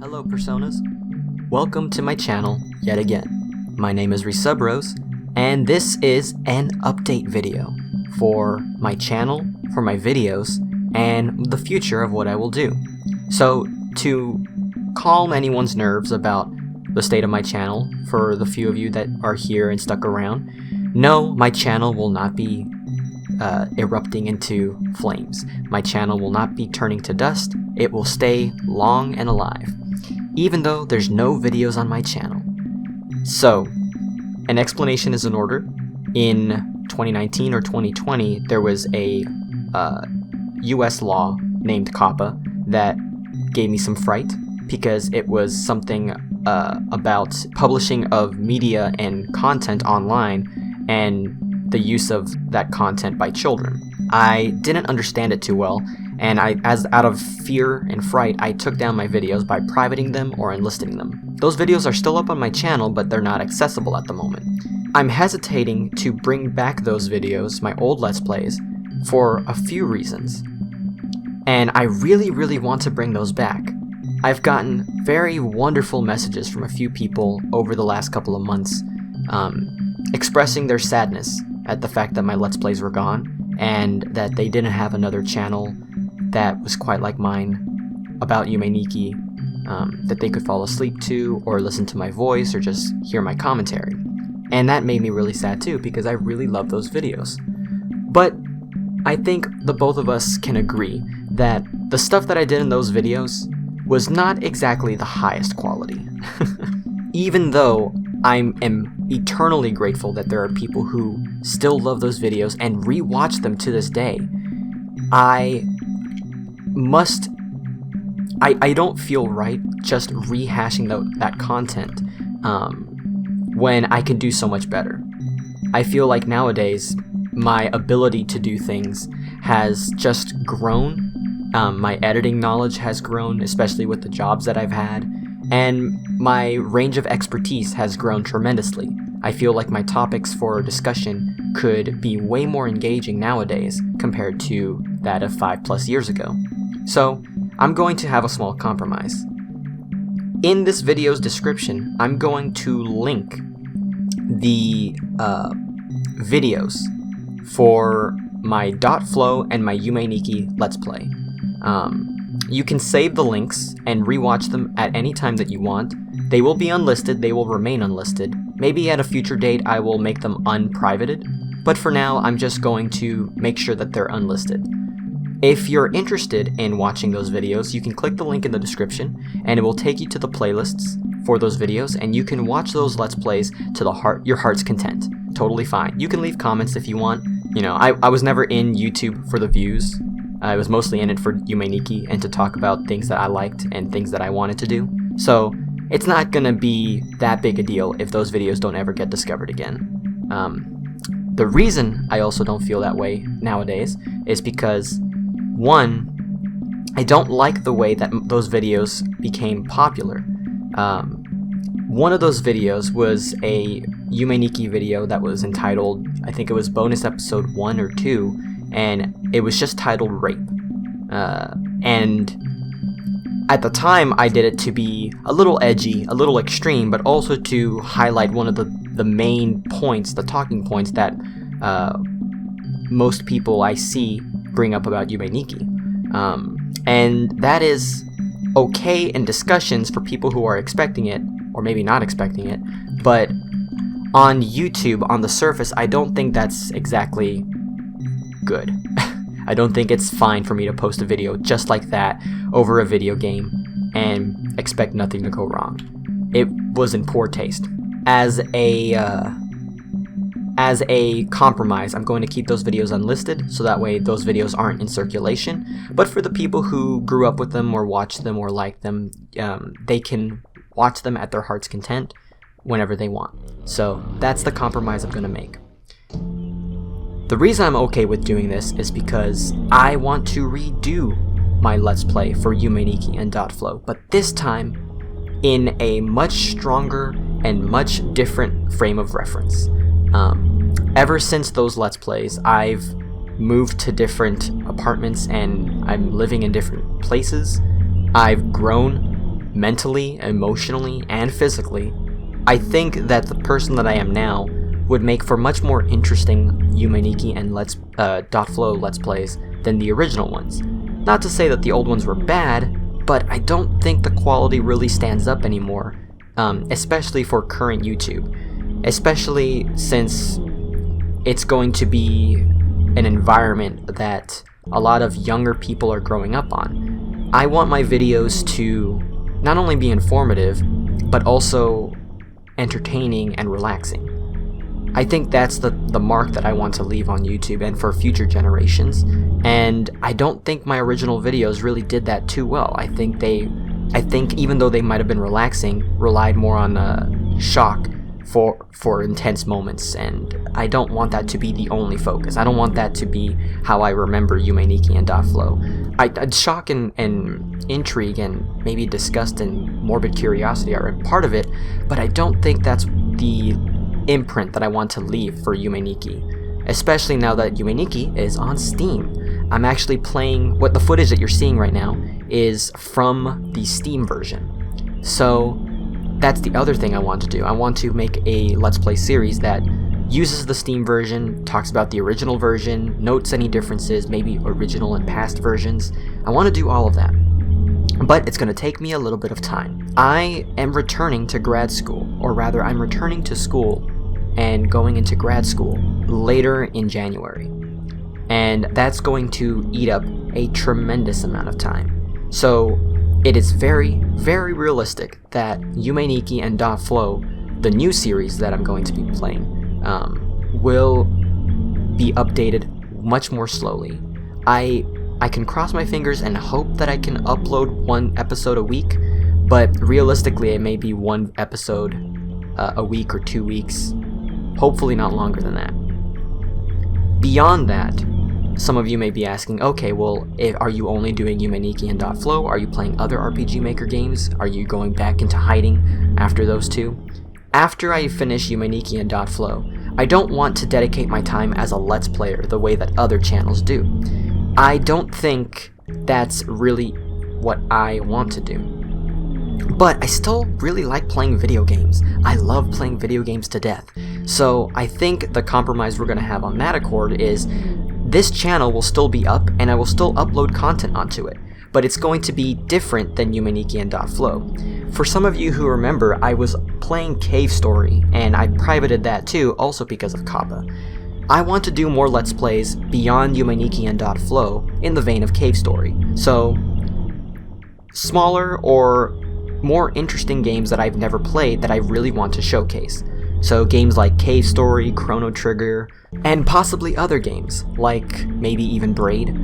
Hello Personas, welcome to my channel yet again. My name is ReSubrose, and this is an update video for my channel, for my videos, and the future of what I will do. So to calm anyone's nerves about the state of my channel, for the few of you that are here and stuck around, no, my channel will not be erupting into flames. My channel will not be turning to dust. It will stay long and alive, even though there's no videos on my channel. So, an explanation is in order. In 2019 or 2020, there was a US law named COPPA that gave me some fright because it was something about publishing of media and content online and the use of that content by children. I didn't understand it too well, and out of fear and fright, I took down my videos by privating them or enlisting them. Those videos are still up on my channel, but they're not accessible at the moment. I'm hesitating to bring back those videos, my old Let's Plays, for a few reasons. And I really want to bring those back. I've gotten very wonderful messages from a few people over the last couple of months, expressing their sadness at the fact that my Let's Plays were gone, and that they didn't have another channel that was quite like mine about Yume Nikki, that they could fall asleep to, or listen to my voice, or just hear my commentary. And that made me really sad too, because I really love those videos. But I think the both of us can agree that the stuff that I did in those videos was not exactly the highest quality. Even though I am eternally grateful that there are people who still love those videos and rewatch them to this day, I don't feel right just rehashing that content when I can do so much better. I feel like nowadays my ability to do things has just grown. My editing knowledge has grown, especially with the jobs that I've had, and my range of expertise has grown tremendously. I feel like my topics for discussion could be way more engaging nowadays compared to that of 5+ years ago. So, I'm going to have a small compromise. In this video's description, I'm going to link the videos for my .flow and my Yume Nikki Let's Play. You can save the links and rewatch them at any time that you want. They will be unlisted, they will remain unlisted. Maybe at a future date I will make them unprivated, but for now I'm just going to make sure that they're unlisted. If you're interested in watching those videos, you can click the link in the description and it will take you to the playlists for those videos, and you can watch those Let's Plays to your heart's content. Totally fine. You can leave comments if you want. You know, I was never in YouTube for the views. I was mostly in it for Yume Nikki and to talk about things that I liked and things that I wanted to do. So it's not gonna be that big a deal if those videos don't ever get discovered again. The reason I also don't feel that way nowadays is because, one, I don't like the way that those videos became popular. One of those videos was a Yume Nikki video that was entitled, I think it was bonus episode 1 or 2, and it was just titled Rape. And at the time I did it to be a little edgy, a little extreme, but also to highlight one of the main points, the talking points that most people I see bring up about Yume Nikki. And that is okay in discussions for people who are expecting it, or maybe not expecting it, but on YouTube, on the surface, I don't think that's exactly good. I don't think it's fine for me to post a video just like that over a video game and expect nothing to go wrong. It was in poor taste. As a compromise, I'm going to keep those videos unlisted, so that way those videos aren't in circulation. But for the people who grew up with them or watched them or liked them, they can watch them at their heart's content whenever they want. So that's the compromise I'm going to make. The reason I'm okay with doing this is because I want to redo my Let's Play for Yume Nikki and .flow, but this time in a much stronger and much different frame of reference. Ever since those Let's Plays, I've moved to different apartments and I'm living in different places. I've grown mentally, emotionally, and physically, I think that the person that I am now would make for much more interesting Yume Nikki and .flow Let's Plays than the original ones. Not to say that the old ones were bad, but I don't think the quality really stands up anymore, especially for current YouTube. Especially since it's going to be an environment that a lot of younger people are growing up on. I want my videos to not only be informative, but also entertaining and relaxing. I think that's the mark that I want to leave on YouTube and for future generations, and I don't think my original videos really did that too well. I think even though they might have been relaxing, relied more on shock for intense moments, and I don't want that to be the only focus. I don't want that to be how I remember Yume Nikki and .flow. Shock and intrigue and maybe disgust and morbid curiosity are a part of it, but I don't think that's the imprint that I want to leave for Yume Nikki, especially now that Yume Nikki is on Steam. I'm actually playing, what the footage that you're seeing right now is from the Steam version. So that's the other thing I want to do. I want to make a Let's Play series that uses the Steam version, talks about the original version, notes any differences, maybe original and past versions. I want to do all of that. But it's going to take me a little bit of time. I am returning to grad school, or rather I'm returning to school and going into grad school later in January. And that's going to eat up a tremendous amount of time. So it is very, very realistic that Yume Nikki and .flow, the new series that I'm going to be playing, will be updated much more slowly. I can cross my fingers and hope that I can upload one episode a week, but realistically it may be one episode a week or 2 weeks, hopefully not longer than that. Beyond that, some of you may be asking, okay, well, are you only doing Yume Nikki and .flow? Are you playing other RPG Maker games? Are you going back into hiding after those two? After I finish Yume Nikki and .flow, I don't want to dedicate my time as a Let's Player the way that other channels do. I don't think that's really what I want to do. But I still really like playing video games. I love playing video games to death. So I think the compromise we're going to have on that accord is this channel will still be up and I will still upload content onto it. But it's going to be different than Yume Nikki and .flow. For some of you who remember, I was playing Cave Story and I privated that too, also because of Kappa. I want to do more Let's Plays beyond Yume Nikki and .flow in the vein of Cave Story. So, smaller or more interesting games that I've never played that I really want to showcase. So games like Cave Story, Chrono Trigger, and possibly other games, like maybe even Braid.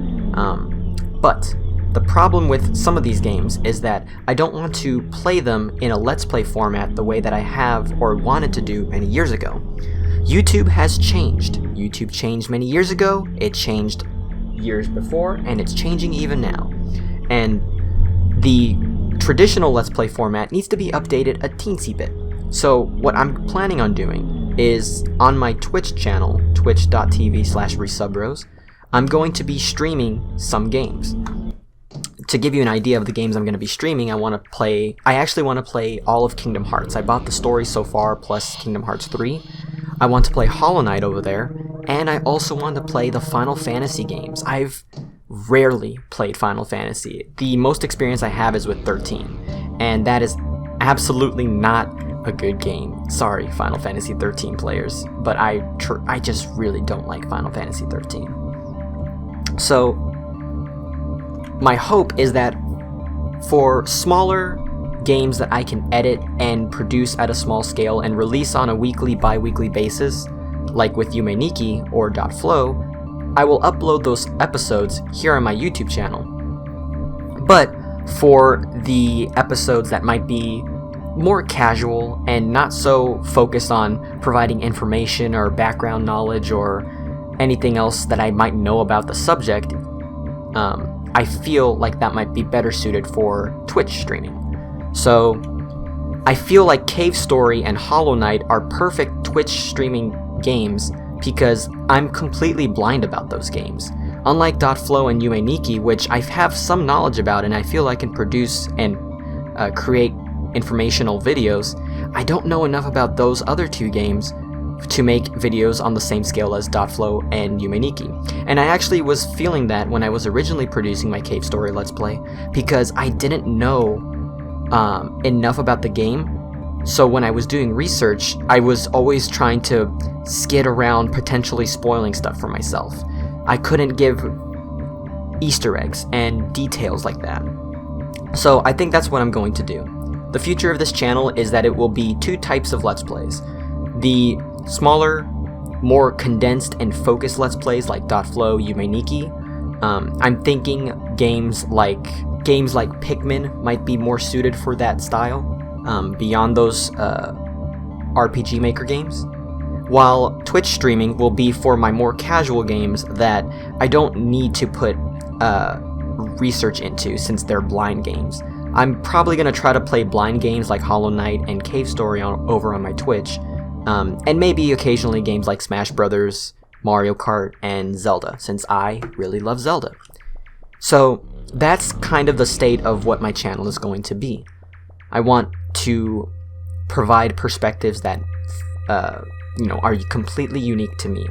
But the problem with some of these games is that I don't want to play them in a Let's Play format the way that I have or wanted to do many years ago. YouTube has changed. YouTube changed many years ago, it changed years before, and it's changing even now. And the traditional Let's Play format needs to be updated a teensy bit. So what I'm planning on doing is on my Twitch channel, twitch.tv/ReSubrose, I'm going to be streaming some games. To give you an idea of the games I'm going to be streaming, I actually want to play all of Kingdom Hearts. I bought the story so far, plus Kingdom Hearts 3. I want to play Hollow Knight over there, and I also want to play the Final Fantasy games. I've rarely played Final Fantasy. The most experience I have is with 13, and that is absolutely not a good game. Sorry, Final Fantasy 13 players, but I just really don't like Final Fantasy 13. So, my hope is that for smaller games that I can edit and produce at a small scale and release on a weekly, bi-weekly basis, like with Yume Nikki or .flow, I will upload those episodes here on my YouTube channel. But for the episodes that might be more casual and not so focused on providing information or background knowledge or anything else that I might know about the subject, I feel like that might be better suited for Twitch streaming. So, I feel like Cave Story and Hollow Knight are perfect Twitch streaming games because I'm completely blind about those games. Unlike .flow and Yume Nikki, which I have some knowledge about and I feel I can produce and create informational videos, I don't know enough about those other two games to make videos on the same scale as .flow and Yume Nikki. And I actually was feeling that when I was originally producing my Cave Story Let's Play, because I didn't know enough about the game. So when I was doing research, I was always trying to skid around potentially spoiling stuff for myself. I couldn't give Easter eggs and details like that. So I think that's what I'm going to do. The future of this channel is that it will be two types of Let's Plays. The smaller, more condensed and focused Let's Plays like .flow, Yume Nikki. I'm thinking games like Pikmin might be more suited for that style, beyond those RPG Maker games. While Twitch streaming will be for my more casual games that I don't need to put research into since they're blind games. I'm probably going to try to play blind games like Hollow Knight and Cave Story over on my Twitch, and maybe occasionally games like Smash Brothers, Mario Kart, and Zelda, since I really love Zelda. So that's kind of the state of what my channel is going to be. I want to provide perspectives that are completely unique to me.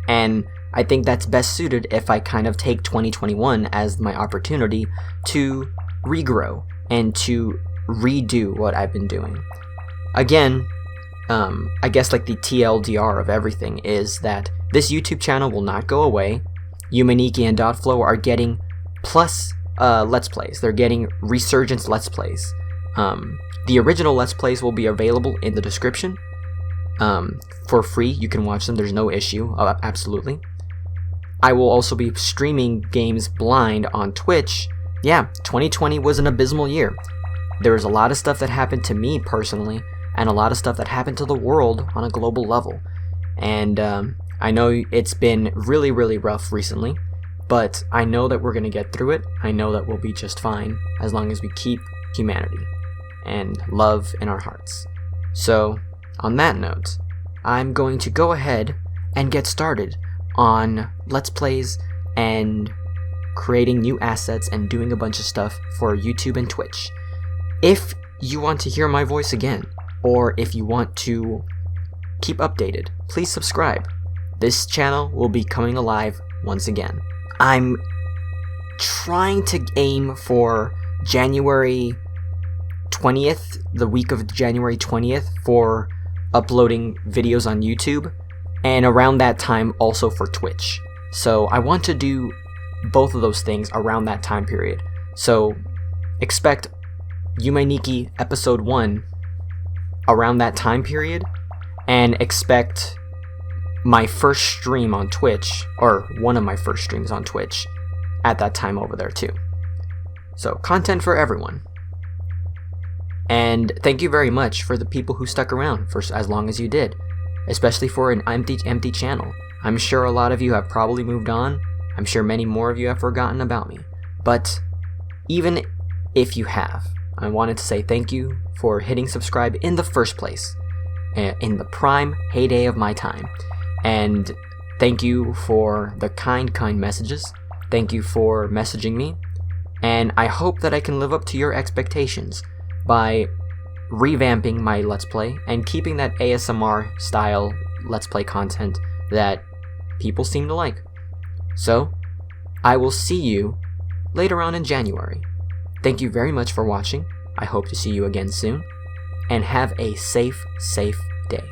And I think that's best suited if I kind of take 2021 as my opportunity to regrow and to redo what I've been doing. Again, I guess like the TLDR of everything is that this YouTube channel will not go away. Yume Nikki and .flow are getting plus Let's Plays. They're getting Resurgence Let's Plays. The original Let's Plays will be available in the description. For free, you can watch them, there's no issue, absolutely. I will also be streaming games blind on Twitch. Yeah, 2020 was an abysmal year. There was a lot of stuff that happened to me personally, and a lot of stuff that happened to the world on a global level. And I know it's been really, really rough recently, but I know that we're going to get through it. I know that we'll be just fine as long as we keep humanity and love in our hearts. So, on that note, I'm going to go ahead and get started on Let's Plays and creating new assets and doing a bunch of stuff for YouTube and Twitch. If you want to hear my voice again, or if you want to keep updated, please subscribe. This channel will be coming alive once again. I'm trying to aim for January 20th, the week of January 20th, for uploading videos on YouTube, and around that time also for Twitch. So I want to do both of those things around that time period. So expect Yume Nikki episode 1 around that time period, and expect my first stream on Twitch, or one of my first streams on Twitch, at that time over there too. So content for everyone. And thank you very much for the people who stuck around for as long as you did, especially for an empty channel. I'm sure a lot of you have probably moved on. I'm sure many more of you have forgotten about me. But even if you have, I wanted to say thank you for hitting subscribe in the first place, in the prime heyday of my time. And thank you for the kind messages. Thank you for messaging me. And I hope that I can live up to your expectations by revamping my Let's Play and keeping that ASMR style Let's Play content that people seem to like. So, I will see you later on in January. Thank you very much for watching. I hope to see you again soon. And have a safe day.